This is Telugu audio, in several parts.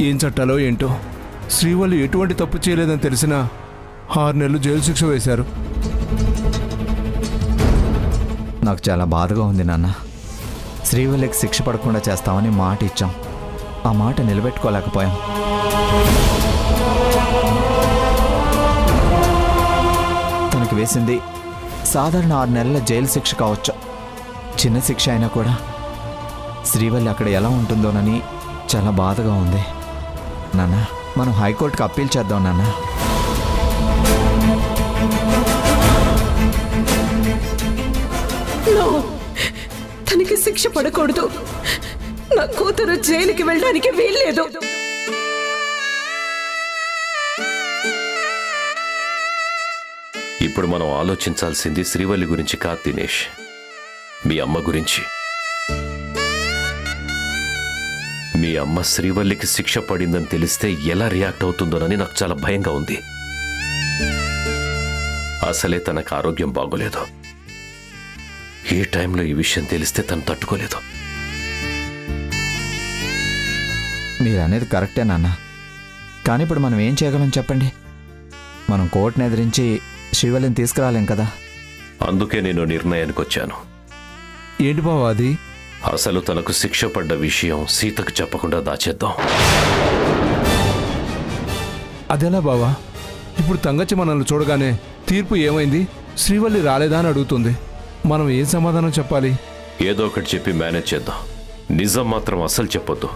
ఏం చట్టాలో ఏంటో శ్రీవల్లి ఎటువంటి తప్పు చేయలేదని తెలిసినా 6 నెలలు జైలు శిక్ష వేశారు. నాకు చాలా బాధగా ఉంది నాన్న. శ్రీవల్లికి శిక్ష పడకుండా చేస్తామని మాట ఇచ్చాం. ఆ మాట నిలబెట్టుకోలేకపోయాం. తనకి వేసింది సాధారణ 6 నెలల జైలు శిక్ష కావచ్చు. చిన్న శిక్ష అయినా కూడా శ్రీవల్లి అక్కడ ఎలా ఉంటుందోనని చాలా బాధగా ఉంది. నాన్న, మనం హైకోర్టుకి అప్పీల్ చేద్దాం నాన్న. తనకి శిక్ష పడకూడదు. నా కూతురు జైలుకి వెళ్ళడానికి వీల్లేదు. ఇప్పుడు మనం ఆలోచించాల్సింది శ్రీవల్లి గురించి కాదు దినేష్, మీ అమ్మ గురించి. మీ అమ్మ శ్రీవల్లికి శిక్ష పడిందని తెలిస్తే ఎలా రియాక్ట్ అవుతుందోనని నాకు చాలా భయంగా ఉంది. అసలే తనకు ఆరోగ్యం బాగోలేదు. ఈ టైంలో ఈ విషయం తెలిస్తే తను తట్టుకోలేదు. మీరు అనేది కరెక్టే నాన్న. కానీ ఇప్పుడు మనం ఏం చేయగలం చెప్పండి? మనం కోర్టును ఎదిరించి శ్రీవల్లిని తీసుకురాలేం కదా. అందుకే నేను నిర్ణయానికి వచ్చాను. ఏంటి బావా అది? అసలు తనకు శిక్ష పడ్డ విషయం సీతకు చెప్పకుండా దాచేద్దాం. అదేలా బావా? ఇప్పుడు తంగచ్చి మనల్ని చూడగానే తీర్పు ఏమైంది, శ్రీవల్లి రాలేదా అని అడుగుతుంది. మనం ఏం సమాధానం చెప్పాలి? ఏదో ఒకటి చెప్పి మేనేజ్ చేద్దాం. నిజం మాత్రం అస్సలు చెప్పొద్దు.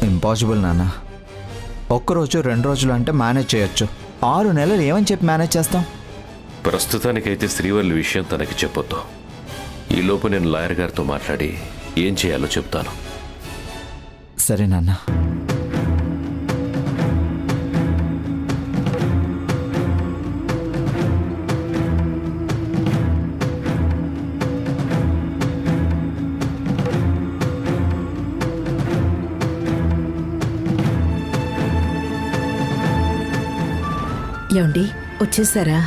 ఇంపాసిబుల్ నాన్న. ఒక్కరోజు 2 రోజులు అంటే మేనేజ్ చేయొచ్చు. 6 నెలలు ఏమని చెప్పి మేనేజ్ చేస్తాం? ప్రస్తుతానికైతే శ్రీవల్లి విషయం తనకి చెప్పొద్దు. ఈలోపు నేను లాయర్ గారితో మాట్లాడి ఏం చేయాలో చెప్తాను. సరే నాన్న. ఏమండి, వచ్చేసారా?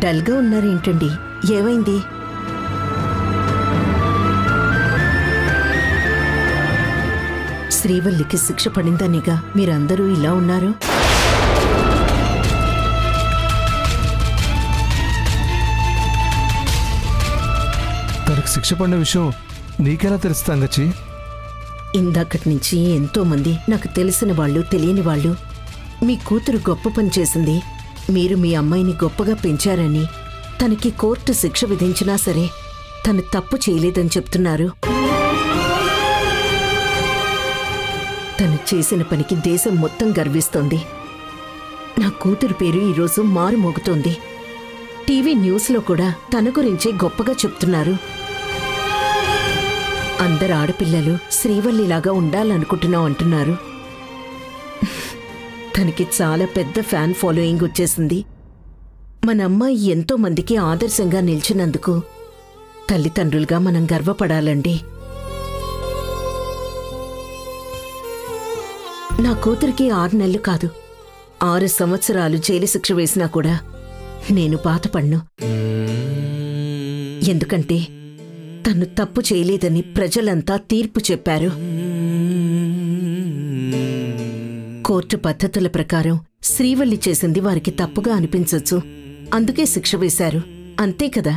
డల్గా ఉన్నారేంటండి? ఏమైంది? శ్రీవల్లికి శిక్ష పడిందనిగా మీరందరూ ఇలా ఉన్నారు. తనకు శిక్ష పడిన విషయం నీకెలా తెలుసు తంగచ్చి? ఇందాకటి నుంచి ఎంతో మంది, నాకు తెలిసిన వాళ్ళు తెలియని వాళ్ళు, మీ కూతురు గొప్ప పని చేసింది, మీరు మీ అమ్మాయిని గొప్పగా పెంచారని, తనకి కోర్టు శిక్ష విధించినా సరే తను తప్పు చేయలేదని చెప్తున్నారు. తను చేసిన పనికి దేశం మొత్తం గర్విస్తోంది. నా కూతురు పేరు ఈరోజు మారుమోగుతోంది. టీవీ న్యూస్లో కూడా తన గురించే గొప్పగా చెప్తున్నారు. అందరు ఆడపిల్లలు శ్రీవల్లిలాగా ఉండాలనుకుంటున్నాం అంటున్నారు. తనకి చాలా పెద్ద ఫ్యాన్ ఫాలోయింగ్ వచ్చేసింది. మన అమ్మాయి ఎంతో మందికి ఆదర్శంగా నిలిచినందుకు తల్లిదండ్రులుగా మనం గర్వపడాలండి. నా కూతురికి 6 నెలలు కాదు, 6 సంవత్సరాలు జైలు శిక్ష వేసినా కూడా నేను బాధపడ్ను. ఎందుకంటే తను తప్పు చేయలేదని ప్రజలంతా తీర్పు చెప్పారు. కోర్టు పద్ధతుల ప్రకారం శ్రీవల్లి చేసింది వారికి తప్పుగా అనిపించొచ్చు, అందుకే శిక్ష వేశారు. అంతే కదా.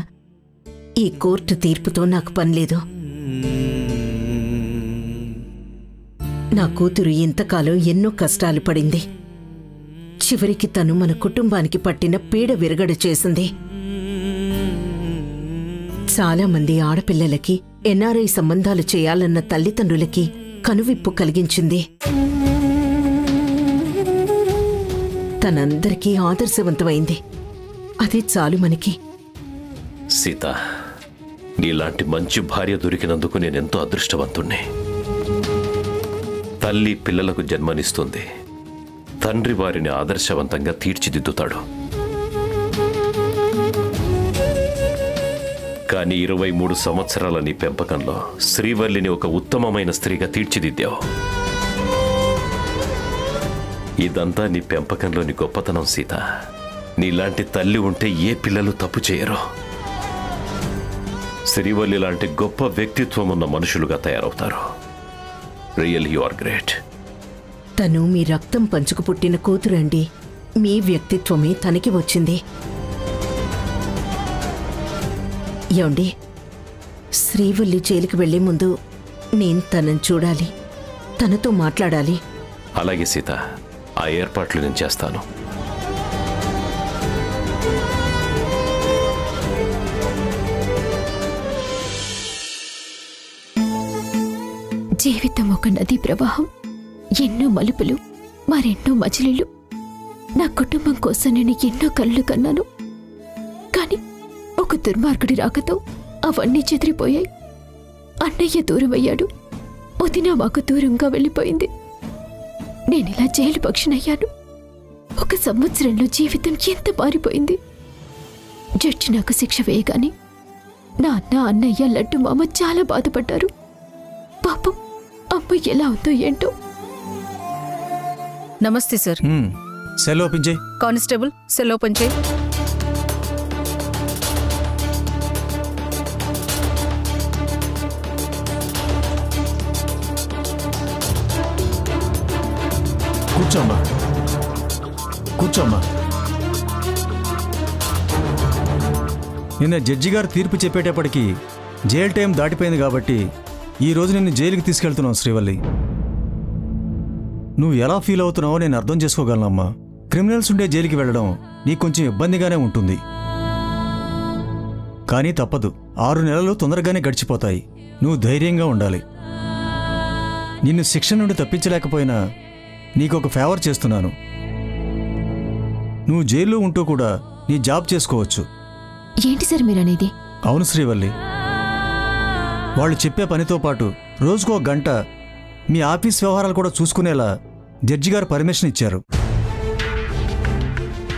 ఈ కోర్టు తీర్పుతో నాకు పనిలేదు. నా కూతురు ఇంతకాలం ఎన్నో కష్టాలు పడింది. చివరికి తను మన కుటుంబానికి పట్టిన పీడ విరగడ చేసింది. చాలా మంది ఆడపిల్లలకి ఎన్ఆర్ఐ సంబంధాలు చేయాలన్న తల్లిదండ్రులకి కనువిప్పు కలిగించింది. తనందరికీ ఆదర్శవంతమైంది. అది చాలు మనకి. సీత, నీలాంటి మంచి భార్య దొరికినందుకు నేనెంతో అదృష్టవంతుణ్ణి. తల్లి పిల్లలకు జన్మనిస్తుంది, తండ్రి వారిని ఆదర్శవంతంగా తీర్చిదిద్దుతాడు. కానీ 23 సంవత్సరాల నీ పెంపకంలో శ్రీవల్లిని ఒక ఉత్తమమైన స్త్రీగా తీర్చిదిద్దావు. ఇదంతా నీ పెంపకంలోని గొప్పతనం సీత. నీలాంటి తల్లి ఉంటే ఏ పిల్లలు తప్పు చేయరు. శ్రీవల్లి లాంటి గొప్ప వ్యక్తిత్వం ఉన్న మనుషులుగా తయారవుతారు. Real you are great. తను మీ రక్తం పంచుకు పుట్టిన కూతురండి. మీ వ్యక్తిత్వమే తనకి వచ్చింది. ఏమండి, శ్రీవల్లి జైలుకి వెళ్లే ముందు నేను తనని చూడాలి, తనతో మాట్లాడాలి. అలాగే సీత, ఆ ఏర్పాట్లు నేను చేస్తాను. జీవితం ఒక నదీ ప్రవాహం, ఎన్నో మలుపులు, మరెన్నో మజిలీలు. నా కుటుంబం కోసం నేను ఎన్నో కళ్ళు కన్నాను. కాని ఒక దుర్మార్గుడి రాకతో అవన్నీ చెదిరిపోయాయి. అన్నయ్య దూరమయ్యాడు, వదిన మాకు దూరంగా వెళ్ళిపోయింది. నేనిలా జైలు పక్షినయ్యాను. 1 సంవత్సరంలో జీవితం ఎంత మారిపోయింది. జడ్జి నాకు శిక్ష వేయగానే నా అన్న, అన్నయ్య, లడ్డు మామ చాలా బాధపడ్డారు. పాపం అమ్మ ఎలా ఉందో ఏంటో. నమస్తే సార్. సెల్ ఓపెన్ చేయి. కానిస్టేబుల్, సెల్ ఓపెన్ చేయి. కూర్చోమ్మా, కూర్చోమ్మా. నిన్న జడ్జి గారు తీర్పు చెప్పేటప్పటికి జైలు టైం దాటిపోయింది కాబట్టి ఈరోజు నిన్ను జైలుకి తీసుకెళ్తున్నావు శ్రీవల్లి. నువ్వు ఎలా ఫీల్ అవుతున్నావో నేను అర్థం చేసుకోగలనమ్మా. క్రిమినల్స్ ఉండే జైలుకి వెళ్ళడం నీకు కొంచెం ఇబ్బందిగానే ఉంటుంది. కానీ తప్పదు, 6 నెలలు తొందరగానే గడిచిపోతాయి. నువ్వు ధైర్యంగా ఉండాలి. నిన్ను శిక్ష నుండి తప్పించలేకపోయినా నీకొక ఫేవర్ చేస్తున్నాను. నువ్వు జైల్లో ఉంటూ కూడా నీ జాబ్ చేసుకోవచ్చు. ఏంటి సార్ మీరనేది? అవును శ్రీవల్లి, వాళ్ళు చెప్పే పనితో పాటు రోజుకో గంట మీ ఆఫీస్ వ్యవహారాలు కూడా చూసుకునేలా జడ్జి గారు పర్మిషన్ ఇచ్చారు.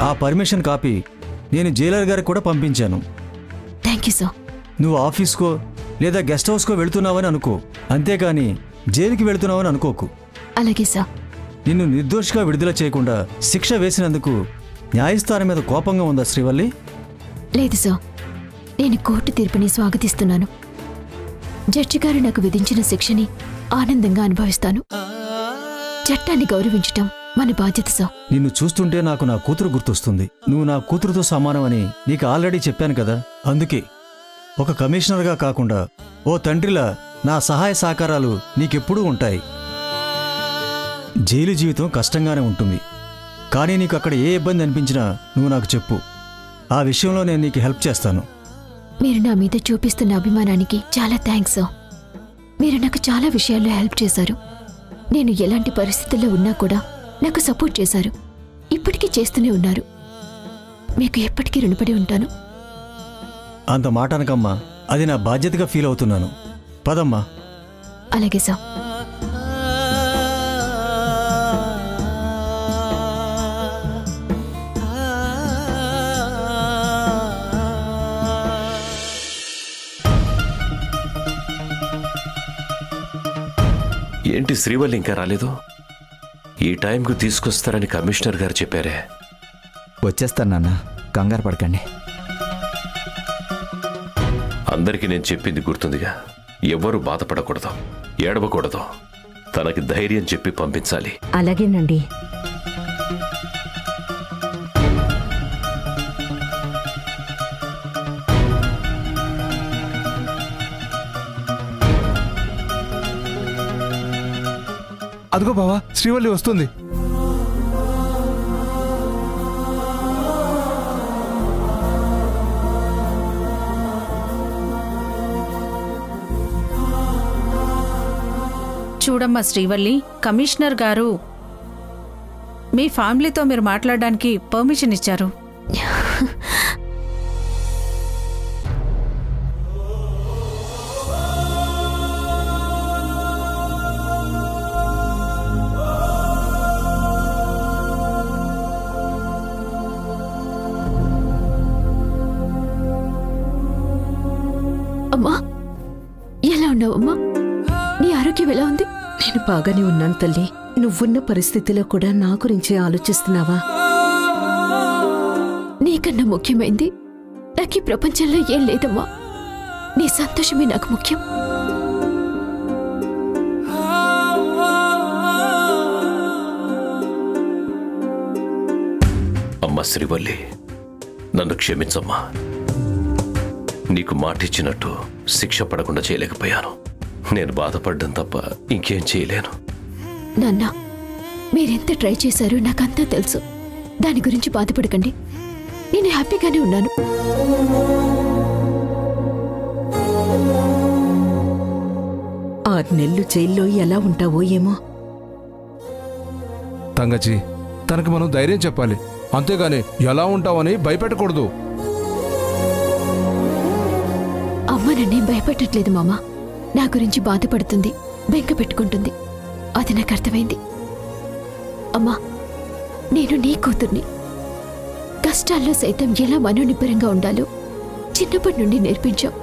ఆ పర్మిషన్ కాపీ నేను జైలర్ గారికి కూడా పంపించాను. Thank you sir. నువ్వు ఆఫీస్కో లేదా గెస్ట్ హౌస్కో వెళుతున్నావని అనుకో, అంతేకాని జైలుకి వెళుతున్నావని అనుకోకు. అలాగే సార్. నిన్ను నిర్దోషిగా విడుదల చేయకుండా శిక్ష వేసినందుకు న్యాయస్థానం మీద కోపంగా ఉందా శ్రీవల్లి? లేదు సార్, నేను కోర్టు తీర్పుని స్వాగతిస్తున్నాను. జడ్జి గారు నాకు విధించిన శిక్షని ఆనందంగా అనుభవిస్తాను. చట్టాన్ని గౌరవించటం మన బాధ్యత సార్. నిన్ను చూస్తుంటే నాకు నా కూతురు గుర్తొస్తుంది. నువ్వు నా కూతురుతో సమానమని నీకు ఆల్రెడీ చెప్పాను కదా. అందుకే ఒక కమిషనర్గా కాకుండా ఓ తండ్రిలా నా సహాయ సహకారాలు నీకెప్పుడూ ఉంటాయి. జైలు జీవితం కష్టంగానే ఉంటుంది, కానీ నీకు అక్కడ ఏ ఇబ్బంది అనిపించినా నువ్వు నాకు చెప్పు. ఆ విషయంలో నేను నీకు హెల్ప్ చేస్తాను. మీరు నా మీద చూపిస్తున్న అభిమానానికి చాలా థ్యాంక్స్ సార్. మీరు నాకు చాలా విషయాల్లో హెల్ప్ చేశారు. నేను ఎలాంటి పరిస్థితుల్లో ఉన్నా కూడా నాకు సపోర్ట్ చేశారు. ఇప్పటికీ చేస్తూనే ఉన్నారు. మీకు ఎప్పటికీ రుణపడి ఉంటాను. అంత మాట అనకమ్మా, అది నా బాధ్యతగా ఫీల్ అవుతున్నాను. పదమ్మా. అలాగే సార్. ఏంటి శ్రీవల్లి ఇంకా రాలేదు? ఈ టైంకు తీసుకొస్తారని కమిషనర్ గారు చెప్పారే. వచ్చేస్తాను నాన్న, కంగారు పడకండి. అందరికీ నేను చెప్పింది గుర్తుందిగా, ఎవ్వరూ బాధపడకూడదు, ఏడవకూడదు. తనకి ధైర్యం చెప్పి పంపించాలి. అలాగేనండి. అదిగో బావా, శ్రీవల్లి వస్తుంది. చూడమ్మా శ్రీవల్లి, కమిషనర్ గారు మీ ఫ్యామిలీతో మీరు మాట్లాడడానికి పర్మిషన్ ఇచ్చారు. అమ్మా, ఎలా ఉన్నావమ్మా? నీ ఆరోగ్యం ఎలా ఉంది? నేను బాగానే ఉన్నాను తల్లి. నువ్వున్న పరిస్థితిలో కూడా నా గురించే ఆలోచిస్తున్నావా? నీకన్నా ముఖ్యమైంది నాకు ఈ ప్రపంచంలో ఏం లేదమ్మా. నీ సంతోషమే నాకు ముఖ్యం. అమ్మా శ్రీవల్లి, నన్ను క్షమించమ్మా. నీకు మాటిచ్చినట్టు శిక్ష పడకుండా చేయలేకపోయాను. నేను బాధపడ్డం తప్ప ఇంకేం చేయలేను. నాన్న, మీరెంత ట్రై చేశారో నాకంతా తెలుసు. దాని గురించి బాధపడకండి. నేను హ్యాపీగానే ఉన్నాను. ఆరు నెలలు జైల్లో ఎలా ఉంటావో ఏమో. తంగచి, తనకి మనం ధైర్యం చెప్పాలి, అంతేగాని ఎలా ఉంటావని భయపెట్టకూడదు. అమ్మ నన్నేం భయపెట్టట్లేదు మామ. నా గురించి బాధపడుతుంది, బెంక పెట్టుకుంటుంది. అది నాకు అర్థమైంది. అమ్మా, నేను నీ కూతుర్ని. కష్టాల్లో సైతం ఎలా మనోనిబ్బరంగా ఉండాలో చిన్నప్పటి నుండి నేర్పించాం.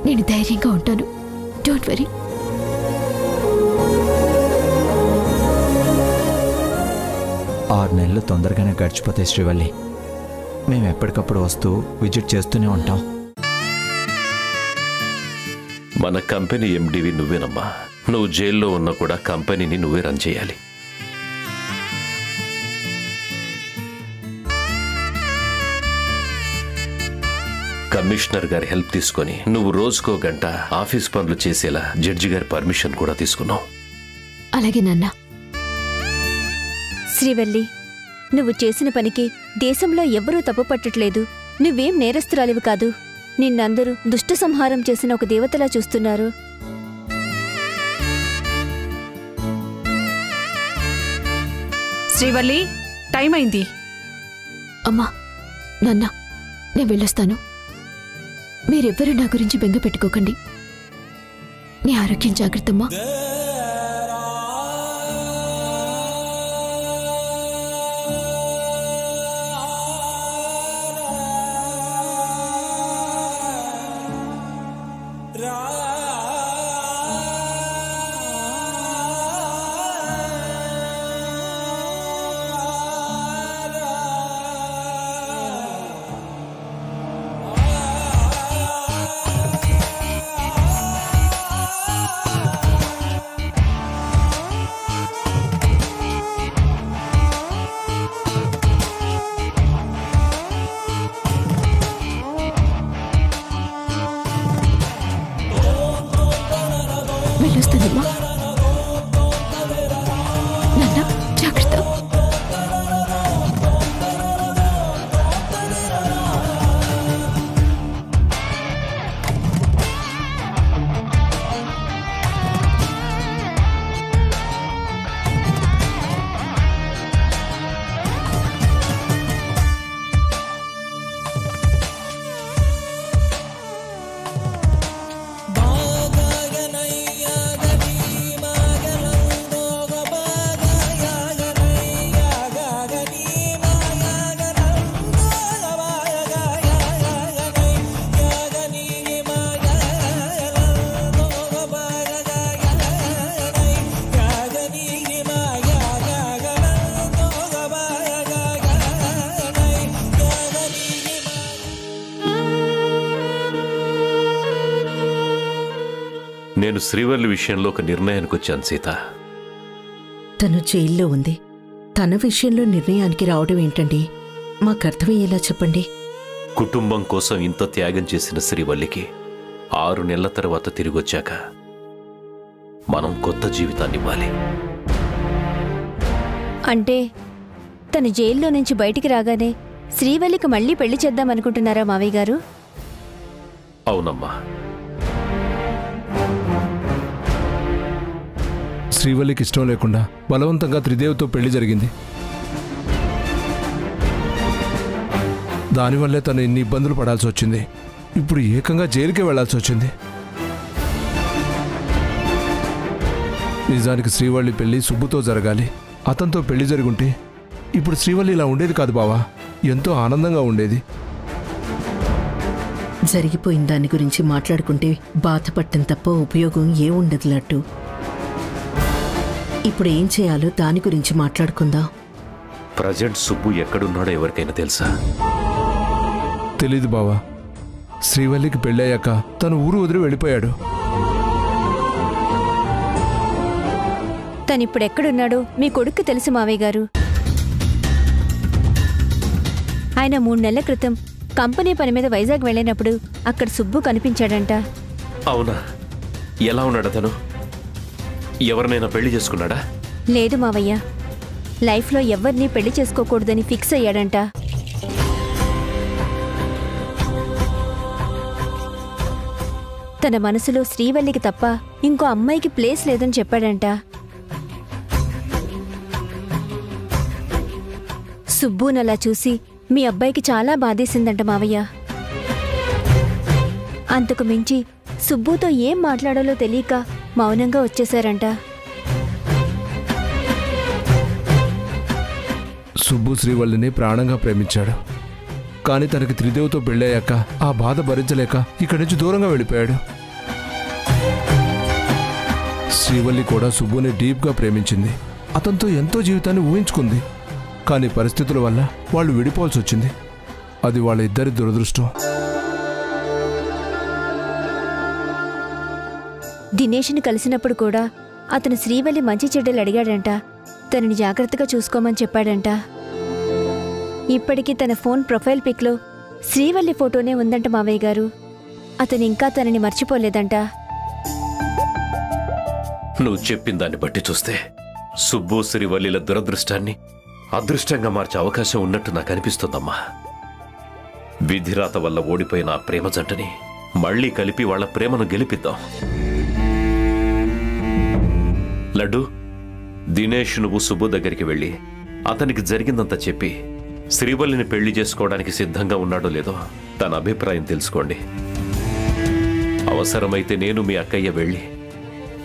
నేను ధైర్యంగా ఉంటాను. Don't worry. ఆరు నెలలు తొందరగానే గడిచిపోతాయి శ్రీవల్లి. మేము ఎప్పటికప్పుడు వస్తూ విజిట్ చేస్తూనే ఉంటాం. మన కంపెనీ ఎండివి నువ్వేనమ్మా. నువ్వు జైల్లో ఉన్నా కూడా కంపెనీని నువ్వే రన్ చేయాలి. కమిషనర్ గారి హెల్ప్ తీసుకొని నువ్వు రోజుకో గంట ఆఫీస్ పనులు చేసేలా జడ్జి గారి పర్మిషన్ కూడా తీసుకున్నావు. అలాగే నాన్న. శ్రీవల్లి, నువ్వు చేసిన పనికి దేశంలో ఎవ్వరూ తప్పు పట్టట్లేదు. నువ్వేం నేరస్తురాలివి కాదు. నిన్నందరూ దుష్ట సంహారం చేసిన ఒక దేవతలా చూస్తున్నారు. శ్రీవల్లి, టైం అయింది. అమ్మా, నాన్న, నేను వెళ్ళొస్తాను. మీరెవ్వరూ నా గురించి బెంగ పెట్టుకోకండి. నీ ఆరోగ్యం జాగ్రత్తమ్మా. వెళ్ళొస్తానమ్మా. నాన్న, జాగ్రత్త. నేను శ్రీవల్లి విషయంలో ఒక నిర్ణయానికి వచ్చాను సీత. తను జైల్లో ఉంది. తన విషయంలో నిర్ణయానికి రావడం ఏంటండి? మాకు అర్థమయ్యేలా చెప్పండి. కుటుంబం కోసం ఇంత త్యాగం చేసిన శ్రీవల్లికి 6 నెలల తర్వాత తిరిగొచ్చాక మనం కొత్త జీవితాన్ని ఇవ్వాలి. అంటే తను జైల్లో నుంచి బయటికి రాగానే శ్రీవల్లికి మళ్ళీ పెళ్లి చేద్దామనుకుంటున్నారా మావయ్య గారు? అవునమ్మా. శ్రీవల్లికి ఇష్టం లేకుండా బలవంతంగా త్రిదేవితో పెళ్లి జరిగింది. దానివల్లే తను ఇన్ని ఇబ్బందులు పడాల్సి వచ్చింది. ఇప్పుడు ఏకంగా జైలుకే వెళ్లాల్సి వచ్చింది. నిజానికి శ్రీవల్లి పెళ్లి సుబ్బుతో జరగాలి. అతనితో పెళ్లి జరుగుంటే ఇప్పుడు శ్రీవల్లి ఇలా ఉండేది కాదు బావా. ఎంతో ఆనందంగా ఉండేది. జరిగిపోయిన దాని గురించి మాట్లాడుకుంటే బాధపడటం తప్ప ఉపయోగం ఏముండదు లట్టు. ఇప్పుడు ఏం చేయాలో దాని గురించి మాట్లాడుకుందాం. ప్రజెంట్ సుబ్బు ఎక్కడున్నాడో ఎవరికైనా తెలుసా? తెలీదు బావా. శ్రీవల్లికి పెళ్ళయ్యాక తను ఊరు వదిలి వెళ్ళిపోయాడు. తనిప్పుడెక్కడున్నాడో మీ కొడుక్కి తెలుసు మావయ్య గారు. ఆయన 3 నెలల క్రితం కంపెనీ పని మీద వైజాగ్ వెళ్ళినప్పుడు అక్కడ సుబ్బు కనిపించాడంట. అవునా? ఎలా ఉన్నాడు అతను? ఎవరినైనా పెళ్లి చేసుకున్నాడా? లేదు మావయ్య, లైఫ్లో ఎవ్వరినీ పెళ్లి చేసుకోకూడదని ఫిక్స్ అయ్యాడంట. తన మనసులో శ్రీవల్లికి తప్ప ఇంకో అమ్మాయికి ప్లేస్ లేదని చెప్పాడంట. సుబ్బునలా చూసి మీ అబ్బాయికి చాలా బాధేసిందంట మావయ్య. అంతకు మించి సుబ్బుతో ఏం మాట్లాడాలో తెలియక మౌనంగా వచ్చేశారంట. సుబ్బు శ్రీవల్లిని ప్రాణంగా ప్రేమించాడు. కానీ తనకి త్రిదేవ్తో పెళ్ళయ్యాక ఆ బాధ భరించలేక ఇక్కడి నుంచి దూరంగా వెళ్ళిపోయాడు. శ్రీవల్లి కూడా సుబ్బుని డీప్గా ప్రేమించింది. అతనితో ఎంతో జీవితాన్ని ఊహించుకుంది. కానీ పరిస్థితుల వల్ల వాళ్ళు విడిపోవాల్సి వచ్చింది. అది వాళ్ళ ఇద్దరి దురదృష్టం. దినేష్ని కలిసినప్పుడు కూడా అతను శ్రీవల్లి మంచి చెడ్డలు అడిగాడంట. తనని జాగ్రత్తగా చూసుకోమని చెప్పాడంట. ఇప్పటికీ తన ఫోన్ ప్రొఫైల్ పిక్లో శ్రీవల్లి ఫోటోనే ఉందంట మావయ్య గారు. అతను ఇంకా తనని మర్చిపోలేదంట. నువ్వు చెప్పిన దాన్ని బట్టి చూస్తే సుబ్బు శ్రీవల్లిల దురదృష్టాన్ని అదృష్టంగా మార్చే అవకాశం ఉన్నట్టు నాకు అనిపిస్తుందమ్మా. విధిరాత వల్ల ఓడిపోయిన ఆ ప్రేమ జంటని మళ్లీ కలిపి వాళ్ళ ప్రేమను గెలిపిద్దాం. లడ్డు, దినేష్ నువ్వు సుబ్బు దగ్గరికి వెళ్ళి అతనికి జరిగిందంతా చెప్పి శ్రీవల్లిని పెళ్లి చేసుకోవడానికి సిద్ధంగా ఉన్నాడో లేదో తన అభిప్రాయం తెలుసుకోండి. అవసరమైతే నేను మీ అక్కయ్య వెళ్ళి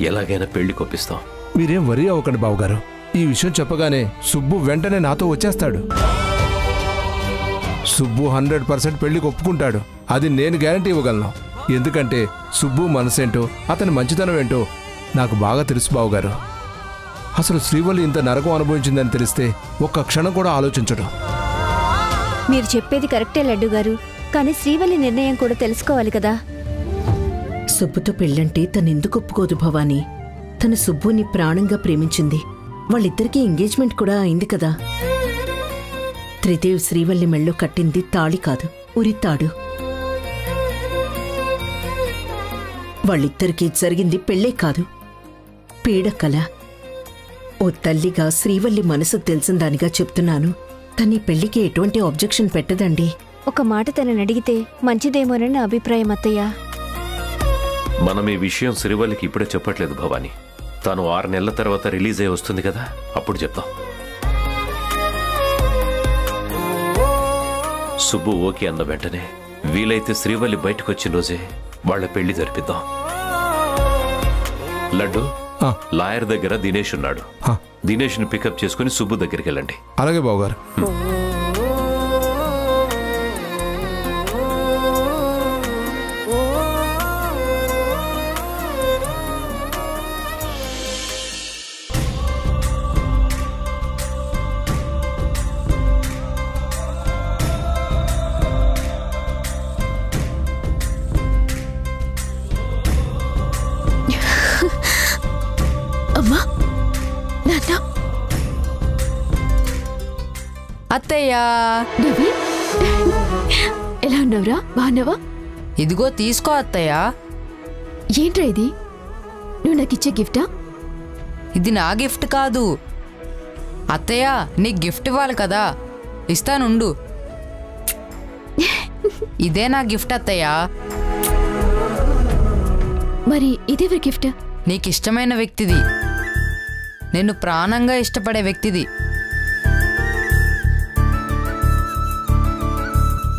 ఎలాగైనా పెళ్లి కొప్పిస్తాం. మీరేం వరీ అవ్వకండి బావగారు. ఈ విషయం చెప్పగానే సుబ్బు వెంటనే నాతో వచ్చేస్తాడు. సుబ్బు 100% పెళ్లికి ఒప్పుకుంటాడు. అది నేను గ్యారంటీ ఇవ్వగలను. ఎందుకంటే సుబ్బు మనసేంటో అతని మంచితనం ఏంటో నాకు బాగా తెలుసు బావగారు. అసలు శ్రీవల్లి ఇంత నరకం అనుభవించిందని తెలిస్తే ఒక్క క్షణం కూడా ఆలోచించడు. మీరు చెప్పేది కరెక్టే లడ్డు గారు, కానీ శ్రీవల్లి నిర్ణయం కూడా తెలుసుకోవాలి కదా. సుబ్బుతో పెళ్ళంటే తనెందుకు ఒప్పుకోదు భవానీ? తన సుబ్బుని ప్రాణంగా ప్రేమించింది. వాళ్ళిద్దరికీ ఎంగేజ్మెంట్ కూడా అయింది కదా. త్రిదేవ్ శ్రీవల్లి మెళ్ళో కట్టింది తాళి కాదు, ఉరితాడు. వాళ్ళిద్దరికీ జరిగింది పెళ్ళే కాదు, పీడకల. ఓ తల్లిగా శ్రీవల్లి మనసు తెలిసిన దానిగా చెప్తున్నాను. తనీ పెళ్లికి ఎటువంటి ఆబ్జెక్షన్ పెట్టదండి. ఒక మాట తనని అడిగితే మంచిదేమోనని నా అభిప్రాయం అత్తయ్య. మనం ఈ విషయం శ్రీవల్లికి ఇప్పుడే చెప్పట్లేదు భవానీ. తాను 6 నెలల తర్వాత రిలీజ్ అయి వస్తుంది కదా, అప్పుడు చెప్తాం. సుబ్బు ఓకే అన్న వెంటనే వీలైతే శ్రీవల్లి బయటకు వచ్చిన రోజే వాళ్ళ పెళ్లి జరిపిద్దాం. లడ్డు, లాయర్ దగ్గర దినేష్ ఉన్నాడు. దినేష్ ని పికప్ చేసుకుని సుబ్బు దగ్గరికి వెళ్ళండి. అలాగే బావగారు. అమ్మా, నాన్న, అత్తయ్యా. నవీన్, ఎలా ఉన్నావురా? బాగున్నావా? ఇదిగో తీసుకో అత్తయ్యా. ఏంట్రా ఇది? నువ్వు నాకు ఇచ్చే గిఫ్టా? ఇది నా గిఫ్ట్ కాదు అత్తయ్య, నీకు గిఫ్ట్ ఇవ్వాలి కదా, ఇస్తానుండు. ఇదే నా గిఫ్ట్ అత్తయ్యా. మరి ఇదేవరి గిఫ్ట్? నీకు ఇష్టమైన వ్యక్తిది, నిన్ను ప్రాణంగా ఇష్టపడే వ్యక్తిది.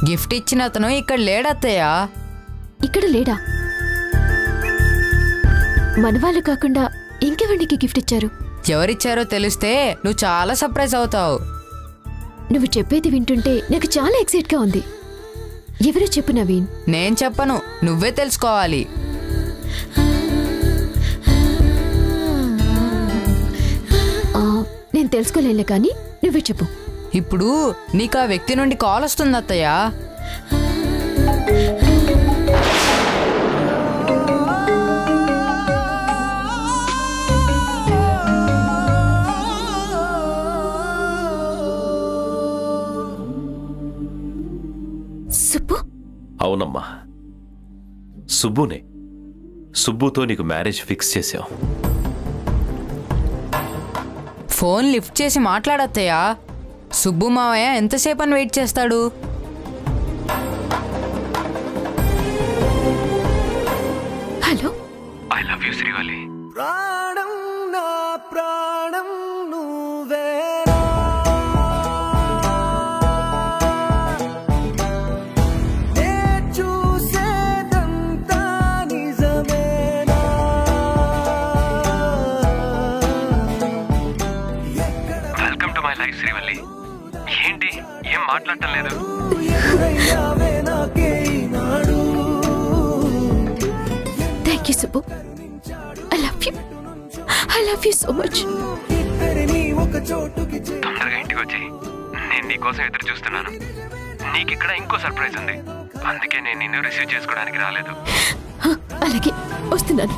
గిఫ్ట్ ఇచ్చిన అతను ఇక్కడ లేడత్తయ్యా. ఇక్కడ లేడా? మన వాళ్ళు కాకుండా ఇంకెవరికి గిఫ్ట్ ఇచ్చారు? ఎవరిచ్చారో తెలిస్తే నువ్వు చాలా సర్ప్రైజ్ అవుతావు. నువ్వు చెప్పేది వింటుంటే నాకు చాలా ఎక్సైట్ గా ఉంది. ఎవరో చెప్పు నవీన్. నేను చెప్పను, నువ్వే తెలుసుకోవాలి. నేను తెలుసుకోలేనులే, కానీ నువ్వే చెప్పు. ఇప్పుడు నీకు ఆ వ్యక్తి నుండి కాల్ వస్తుంది అత్తయ్యా. సుబ్బునే. సుబ్బుతో నీకు మ్యారేజ్ ఫిక్స్ చేశాం. ఫోన్ లిఫ్ట్ చేసి మాట్లాడత్తయ్య. సుబ్బు మావయ్య ఎంతసేపు అని వెయిట్ చేస్తాడు? Hello. I love you Srivalli. ప్రాణం నా ప్రాణం నువ్వేనా, నే చూసేదంతా నిజమేనా, welcome to my life Srivalli. ఏంటి ఏం మాట్లాడటం లేదు? ఎదురయ్యావే నాకే ఈనాడు. Thank you Subbu. I love you so much. ఇద్దరిని ఒక చోటుకి తొందరగా ఇంటికి వచ్చి నేను నీకోసం ఎదురు చూస్తున్నాను. నీకు ఇక్కడ ఇంకో సర్ప్రైజ్ ఉంది, అందుకే నేను నిన్ను రిసీవ్ చేసుకోవడానికి రాలేదు. అలాగే వస్తున్నాను.